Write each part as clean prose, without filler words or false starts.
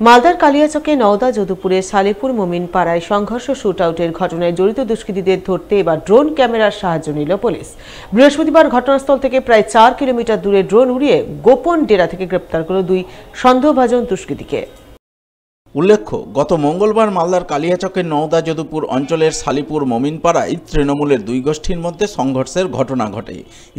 মালদার কালিয়াচকে নওদা যদুপুরের সালেপুর মোমিনপাড়ায় সংঘর্ষ শুটআউটের ঘটনায় জড়িত দুষ্কৃতীদের ধরতে এবার ড্রোন ক্যামেরার সাহায্য নিল পুলিশ। বৃহস্পতিবার ঘটনাস্থল থেকে প্রায় ৪ কিলোমিটার দূরে ড্রোন উড়িয়ে গোপন ডেরা থেকে গ্রেপ্তার করল ২ সন্দেহভাজন দুষ্কৃতীকে। উল্লেখ্য, গত মঙ্গলবার মালদার কালিয়াচকের নওদা যদুপুর অঞ্চলের সালিপুর মোমিনপাড়ায় তৃণমূলের দুই গোষ্ঠীর মধ্যে সংঘর্ষের ঘটনা ঘটে।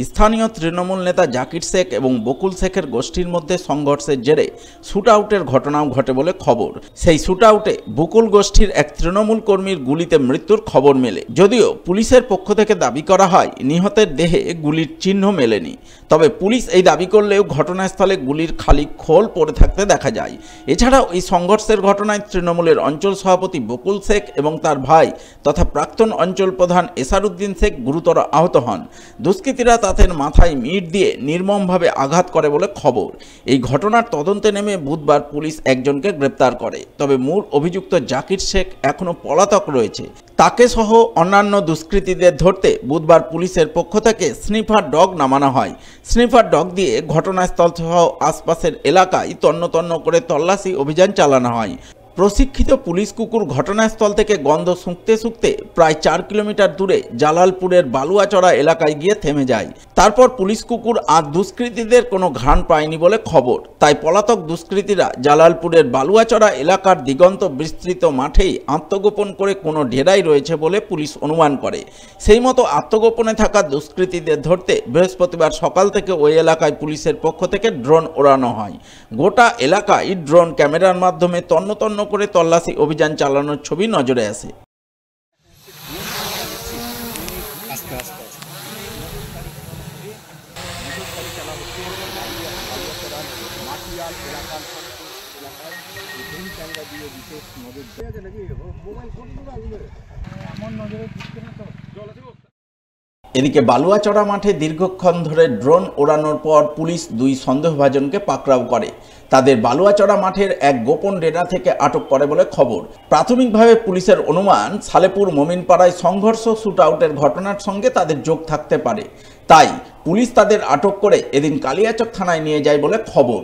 স্থানীয় তৃণমূল নেতা জাকির শেখ এবং বকুল শেখের গোষ্ঠীর মধ্যে সংঘর্ষের জেরে শুটআউটের ঘটনাও ঘটে বলে খবর। সেই শুটআউটে বকুল গোষ্ঠীর এক তৃণমূল কর্মীর গুলিতে মৃত্যুর খবর মেলে। যদিও পুলিশের পক্ষ থেকে দাবি করা হয় নিহতের দেহে গুলির চিহ্ন মেলেনি, তবে পুলিশ এই দাবি করলেও ঘটনাস্থলে গুলির খালি খোল পড়ে থাকতে দেখা যায়। এছাড়াও এই সংঘর্ষের ঘটনায় তৃণমূলের অঞ্চল সভাপতি বকুল শেখ এবং তার ভাই তথা প্রাক্তন অঞ্চল প্রধান এসারউদ্দিন শেখ গুরুতর আহত হন। দুষ্কৃতীরা তাদের মাথায় ইট দিয়ে নির্মমভাবে আঘাত করে বলে খবর। এই ঘটনার তদন্তে নেমে বুধবার পুলিশ একজনকে গ্রেপ্তার করে, তবে মূল অভিযুক্ত জাকির শেখ এখনও পলাতক রয়েছে। তাকে সহ অন্যান্য দুষ্কৃতীদের ধরতে বুধবার পুলিশের পক্ষ থেকে স্নিফার ডগ নামানো হয়। স্নিফার ডগ দিয়ে ঘটনাস্থল সহ আশপাশের এলাকায় তন্ন করে তল্লাশি অভিযান চালানো হয়। প্রশিক্ষিত পুলিশ কুকুর ঘটনাস্থল থেকে গন্ধ শুঁকতে শুঁকতে প্রায় ৪ কিলোমিটার দূরে জালালপুরের বালুয়াচড়া এলাকায় গিয়ে থেমে যায়। তারপর পুলিশ কুকুর আর দুষ্কৃতীদের কোনো ঘ্রাণ পায়নি বলে খবর। তাই পলাতক দুষ্কৃতীরা জালালপুরের বালুয়াচড়া এলাকার দিগন্ত বিস্তৃত মাঠেই আত্মগোপন করে কোনো ডেরাই রয়েছে বলে পুলিশ অনুমান করে। সেই মতো আত্মগোপনে থাকা দুষ্কৃতীদের ধরতে বৃহস্পতিবার সকাল থেকে ওই এলাকায় পুলিশের পক্ষ থেকে ড্রোন ওড়ানো হয়। গোটা এলাকায় ড্রোন ক্যামেরার মাধ্যমে তন্ন করে তল্লাশি অভিযান চালানোর ছবি নজরে আসে। এদিকে বালুয়াচড়া মাঠে দীর্ঘক্ষণ ধরে ড্রোন ওড়ানোর পর পুলিশ ২ সন্দেহভাজনকে পাকড়াও করে। তাদের বালুয়াচড়া মাঠের এক গোপন ডেরা থেকে আটক করে বলে খবর। প্রাথমিকভাবে পুলিশের অনুমান সালেপুর মোমিনপাড়ায় সংঘর্ষ শুটআউটের ঘটনার সঙ্গে তাদের যোগ থাকতে পারে। তাই পুলিশ তাদের আটক করে এদিন কালিয়াচক থানায় নিয়ে যায় বলে খবর।